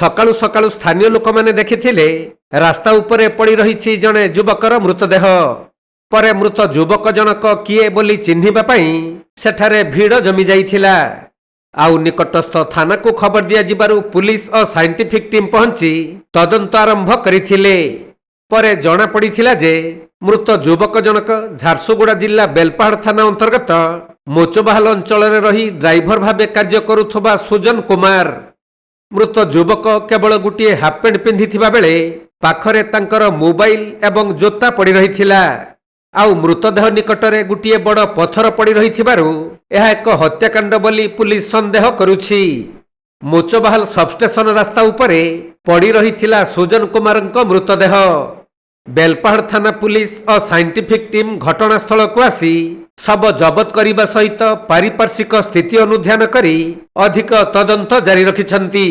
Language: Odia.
ସକାଳୁ ସକାଳୁ ସ୍ଥାନୀୟ ଲୋକମାନେ ଦେଖିଥିଲେ ରାସ୍ତା ଉପରେ ପଡ଼ି ରହିଛି ଜଣେ ଯୁବକର ମୃତଦେହ। ପରେ ମୃତ ଯୁବକ ଜଣକ କିଏ ବୋଲି ଚିହ୍ନିବା ପାଇଁ ସେଠାରେ ଭିଡ଼ ଜମି ଯାଇଥିଲା। ଆଉ ନିକଟସ୍ଥ ଥାନାକୁ ଖବର ଦିଆଯିବାରୁ ପୁଲିସ ଓ ସାଇଣ୍ଟିଫିକ୍ ଟିମ୍ ପହଞ୍ଚି ତଦନ୍ତ ଆରମ୍ଭ କରିଥିଲେ। ପରେ ଜଣାପଡ଼ିଥିଲା ଯେ ମୃତ ଯୁବକ ଜଣକ ଝାରସୁଗୁଡ଼ା ଜିଲ୍ଲା ବେଲପାହାଡ଼ ଥାନା ଅନ୍ତର୍ଗତ ମୋଚବାହାଲ ଅଞ୍ଚଳରେ ରହି ଡ୍ରାଇଭର ଭାବେ କାର୍ଯ୍ୟ କରୁଥିବା ସୁଜନ କୁମାର। ମୃତ ଯୁବକ କେବଳ ଗୋଟିଏ ହାଫ୍ ପ୍ୟାଣ୍ଟ ପିନ୍ଧିଥିବା ବେଳେ ପାଖରେ ତାଙ୍କର ମୋବାଇଲ ଏବଂ ଜୋତା ପଡ଼ି ରହିଥିଲା। ଆଉ ମୃତଦେହ ନିକଟରେ ଗୋଟିଏ ବଡ଼ ପଥର ପଡ଼ି ରହିଥିବାରୁ ଏହା ଏକ ହତ୍ୟାକାଣ୍ଡ ବୋଲି ପୁଲିସ ସନ୍ଦେହ କରୁଛି। ମୋଚବାହାଲ ସବଷ୍ଟେସନ ରାସ୍ତା ଉପରେ ପଡ଼ି ରହିଥିଲା ସୁଜନ କୁମାରଙ୍କ ମୃତଦେହ। ବେଲପାହାଡ଼ ଥାନା ପୁଲିସ ଓ ସାଇଣ୍ଟିଫିକ୍ ଟିମ୍ ଘଟଣାସ୍ଥଳକୁ ଆସି ଶବ ଜବତ କରିବା ସହିତ ପାରିପାର୍ଶ୍ୱିକ ସ୍ଥିତି ଅନୁଧ୍ୟାନ କରି ଅଧିକ ତଦନ୍ତ ଜାରି ରଖିଛନ୍ତି।